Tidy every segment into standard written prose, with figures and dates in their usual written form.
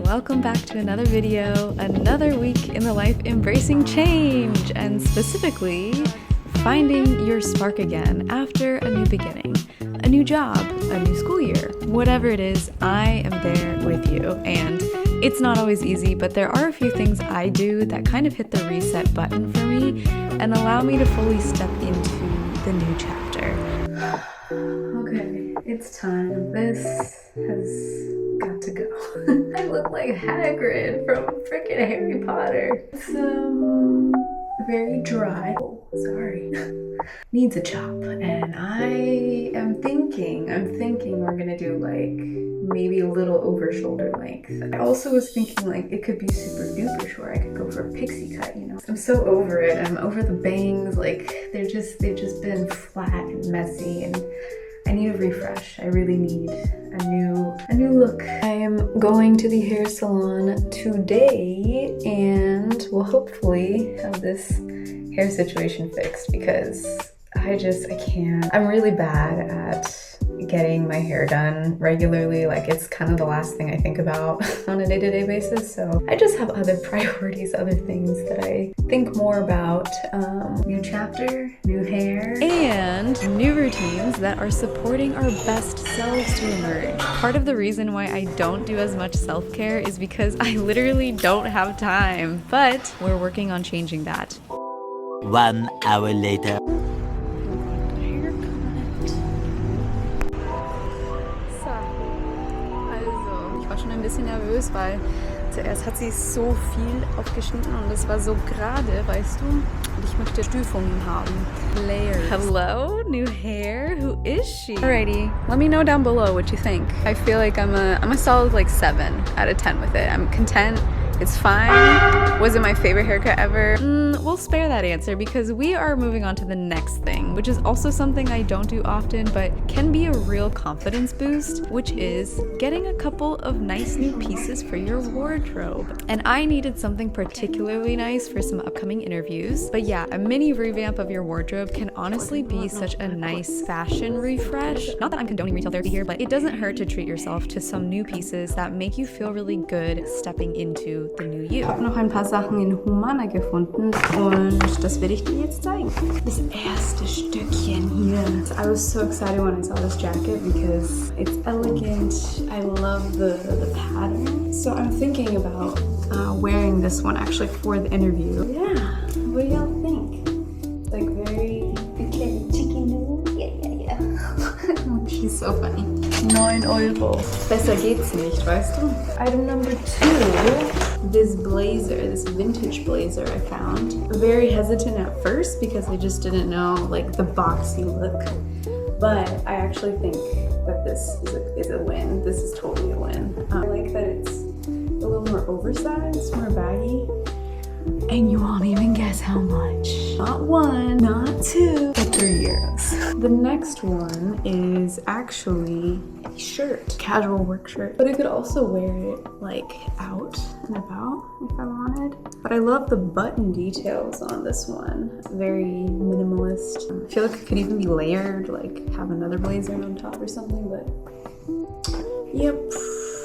welcome back to another video, another week in the life embracing change, and specifically finding your spark again after a new beginning, a new job, a new school year, whatever it is, I am there with you. And it's not always easy, but there are a few things I do that kind of hit the reset button for me and allow me to fully step into the new chapter. Okay, it's time. This has got to go. I look like Hagrid from frickin' Harry Potter. It's very dry. Oh, sorry. Needs a chop. And I'm thinking we're gonna do like maybe a little over shoulder length. I also was thinking like it could be super duper short. I could go for a pixie cut, you know. I'm so over it. I'm over the bangs. Like they've just been flat and messy, and I need a refresh. I really need a new look. I am going to the hair salon today and will hopefully have this hair situation fixed because I can't. I'm really bad at getting my hair done regularly. Like it's kind of the last thing I think about on a day-to-day basis. So I just have other priorities, other things that I think more about. New chapter, new hair, and new routines that are supporting our best selves to emerge. Part of the reason why I don't do as much self-care is because I literally don't have time, but we're working on changing that. 1 hour later. Ein bisschen nervös, weil zuerst hat sie so viel aufgeschnitten und es war so gerade, weißt du? Und ich möchte Stufungen haben. Layers. Hello, new hair. Who is she? Alrighty, let me know down below what you think. I feel like I'm a solid like 7 out of 10 with it. I'm content. It's fine. Was it my favorite haircut ever? We'll spare that answer because we are moving on to the next thing, which is also something I don't do often, but can be a real confidence boost, which is getting a couple of nice new pieces for your wardrobe. And I needed something particularly nice for some upcoming interviews. But yeah, a mini revamp of your wardrobe can honestly be such a nice fashion refresh. Not that I'm condoning retail therapy here, but it doesn't hurt to treat yourself to some new pieces that make you feel really good stepping into the new you. Ich habe noch ein paar Sachen in Humana gefunden und das werde ich dir jetzt zeigen. Das erste Stückchen hier. I was so excited when I saw this jacket because it's elegant. I love the pattern. So I'm thinking about wearing this one actually for the interview. Yeah, what do y'all think? Like very chicken noodle? Yeah. She's so funny. 9 Euro. Besser geht's nicht, weißt du? Item number 2, this blazer, this vintage blazer I found. Very hesitant at first because I just didn't know like the boxy look. But I actually think that this is a win. This is totally a win. I like that it's a little more oversized, more baggy. And you won't even guess how much. Not 1, not 2, but 3 euros. The next one is actually a shirt, casual work shirt. But I could also wear it like out and about if I wanted. But I love the button details on this one. It's very minimalist. I feel like it could even be layered, like have another blazer on top or something, but yep.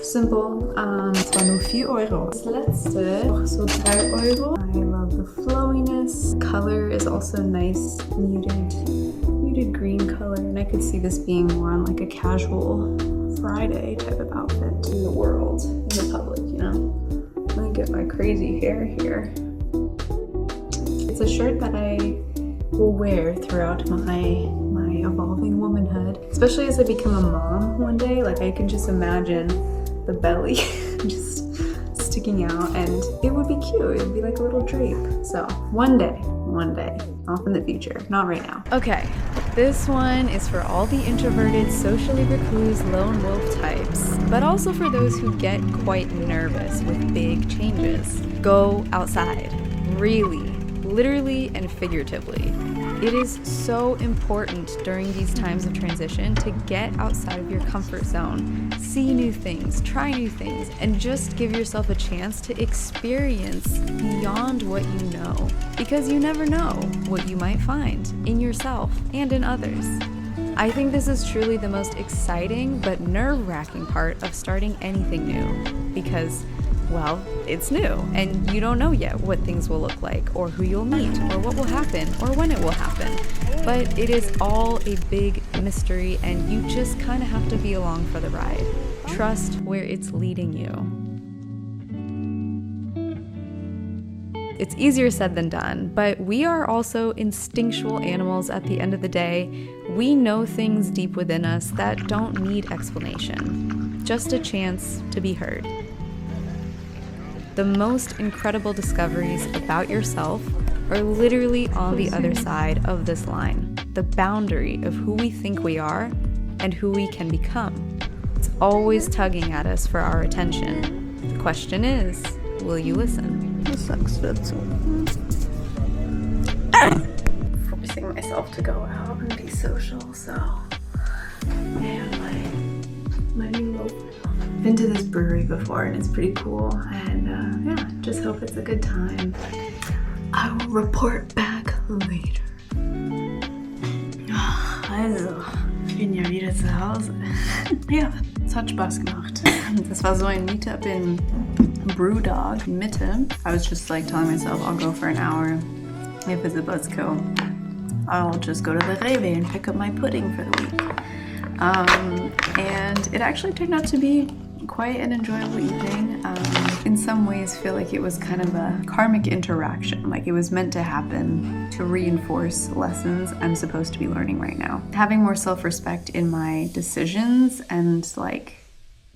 Simple. Es war nur 4 Euro. Das letzte, auch so 3 Euro. I love the flowiness. Color is also nice, muted green color, and I could see this being more on like a casual Friday type of outfit in the world, in the public, you know. Let me get my crazy hair here. It's a shirt that I will wear throughout my evolving womanhood, especially as I become a mom one day. Like I can just imagine the belly just sticking out, and it would be cute. It would be like a little drape. So one day, off in the future, not right now. Okay, this one is for all the introverted, socially recluse, lone wolf types, but also for those who get quite nervous with big changes. Go outside, really, literally and figuratively. It is so important during these times of transition to get outside of your comfort zone, see new things, try new things, and just give yourself a chance to experience beyond what you know, because you never know what you might find in yourself and in others. I think this is truly the most exciting but nerve-wracking part of starting anything new, because Well, it's new, and you don't know yet what things will look like, or who you'll meet, or what will happen, or when it will happen. But it is all a big mystery, and you just kind of have to be along for the ride. Trust where it's leading you. It's easier said than done, but we are also instinctual animals at the end of the day. We know things deep within us that don't need explanation, just a chance to be heard. The most incredible discoveries about yourself are literally on the other side of this line, the boundary of who we think we are and who we can become. It's always tugging at us for our attention. The question is, will you listen? Forcing myself to go out and be social, so and my new loaf. Been to this brewery before and it's pretty cool, and yeah, just hope it's a good time. I will report back later. Also, ich bin ja wieder zu Hause. Ja, es hat Spaß gemacht. Das war so ein Meetup in Brewdog, Mitte. I was just like telling myself I'll go for an hour. If it's a buzzkill, I'll just go to the Rewe and pick up my pudding for the week. And it actually turned out to be quite an enjoyable evening. In some ways feel like it was kind of a karmic interaction, like it was meant to happen to reinforce lessons I'm supposed to be learning right now. Having more self-respect in my decisions and like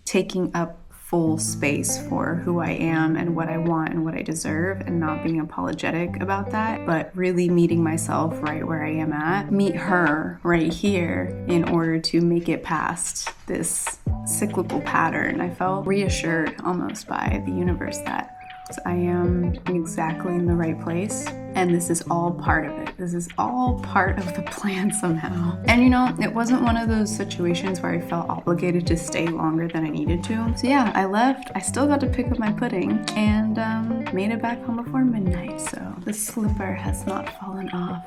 taking up full space for who I am and what I want and what I deserve, and not being apologetic about that, but really meeting myself right where I am at. Meet her right here in order to make it past this cyclical pattern. I felt reassured almost by the universe that I am exactly in the right place, and this is all part of it. This is all part of the plan somehow. And you know, it wasn't one of those situations where I felt obligated to stay longer than I needed to. So yeah, I left. I still got to pick up my pudding and made it back home before midnight, so the slipper has not fallen off.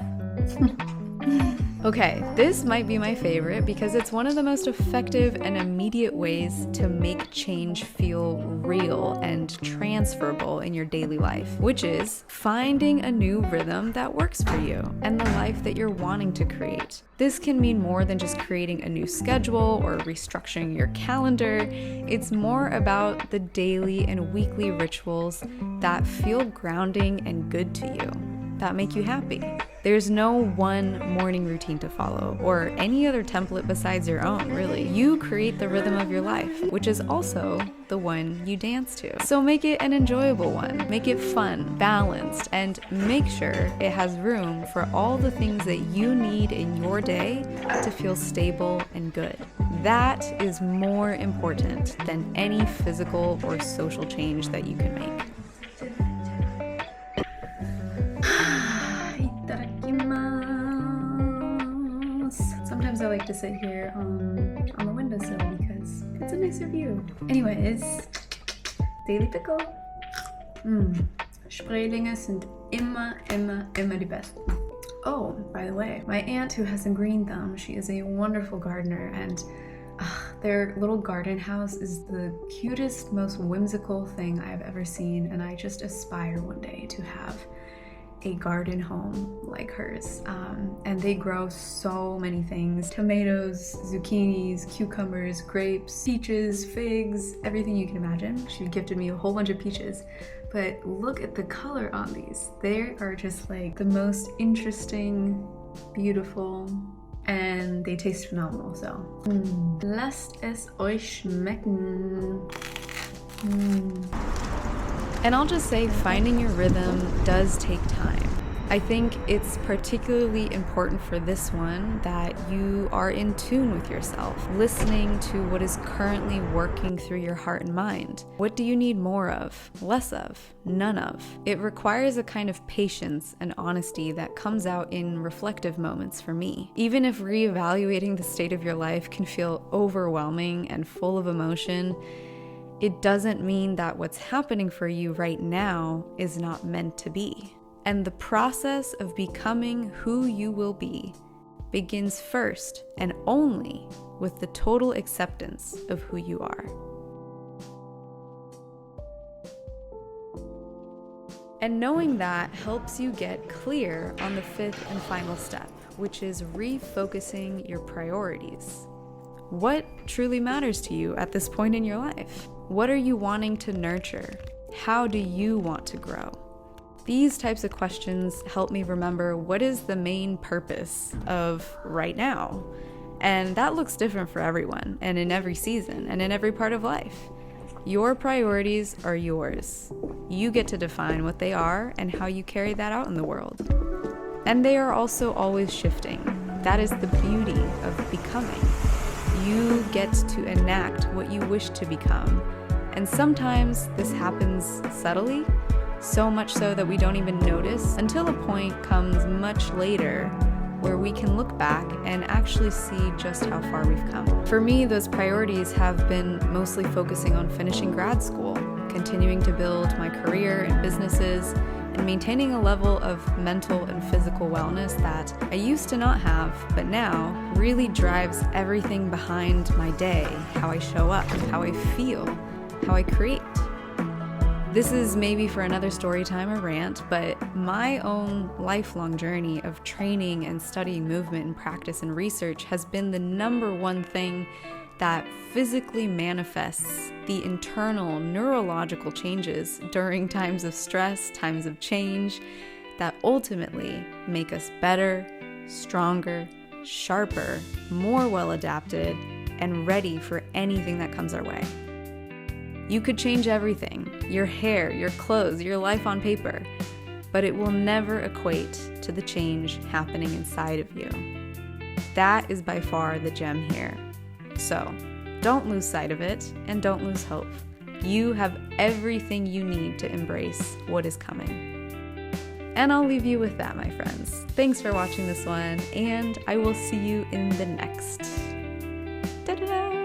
Okay, this might be my favorite because it's one of the most effective and immediate ways to make change feel real and transferable in your daily life, which is finding a new rhythm that works for you and the life that you're wanting to create. This can mean more than just creating a new schedule or restructuring your calendar. It's more about the daily and weekly rituals that feel grounding and good to you, that make you happy. There's no one morning routine to follow, or any other template besides your own, really. You create the rhythm of your life, which is also the one you dance to. So make it an enjoyable one, make it fun, balanced, and make sure it has room for all the things that you need in your day to feel stable and good. That is more important than any physical or social change that you can make. Sometimes I like to sit here on the windowsill because it's a nicer view. Anyways, Daily Pickle. Spreelinge sind immer die besten. Oh, by the way, my aunt who has a green thumb, she is a wonderful gardener, and their little garden house is the cutest, most whimsical thing I've ever seen, and I just aspire one day to have a garden home like hers. And they grow so many things: tomatoes, zucchinis, cucumbers, grapes, peaches, figs, everything you can imagine. She gifted me a whole bunch of peaches, but look at the color on these. They are just like the most interesting, beautiful, and they taste phenomenal. So lasst es euch schmecken. And I'll just say, finding your rhythm does take time. I think it's particularly important for this one that you are in tune with yourself, listening to what is currently working through your heart and mind. What do you need more of, less of, none of? It requires a kind of patience and honesty that comes out in reflective moments for me. Even if reevaluating the state of your life can feel overwhelming and full of emotion, it doesn't mean that what's happening for you right now is not meant to be. And the process of becoming who you will be begins first and only with the total acceptance of who you are. And knowing that helps you get clear on the fifth and final step, which is refocusing your priorities. What truly matters to you at this point in your life? What are you wanting to nurture? How do you want to grow? These types of questions help me remember what is the main purpose of right now. And that looks different for everyone, and in every season, and in every part of life. Your priorities are yours. You get to define what they are and how you carry that out in the world. And they are also always shifting. That is the beauty of becoming. You get to enact what you wish to become. And sometimes this happens subtly, so much so that we don't even notice until a point comes much later where we can look back and actually see just how far we've come. For me, those priorities have been mostly focusing on finishing grad school, continuing to build my career and businesses, and maintaining a level of mental and physical wellness that I used to not have, but now really drives everything behind my day, how I show up, how I feel, how I create. This is maybe for another story time or rant, but my own lifelong journey of training and studying movement and practice and research has been the number one thing that physically manifests the internal neurological changes during times of stress, times of change, that ultimately make us better, stronger, sharper, more well adapted, and ready for anything that comes our way. You could change everything, your hair, your clothes, your life on paper, but it will never equate to the change happening inside of you. That is by far the gem here. So, don't lose sight of it and don't lose hope. You have everything you need to embrace what is coming. And I'll leave you with that, my friends. Thanks for watching this one, and I will see you in the next. Da-da-da!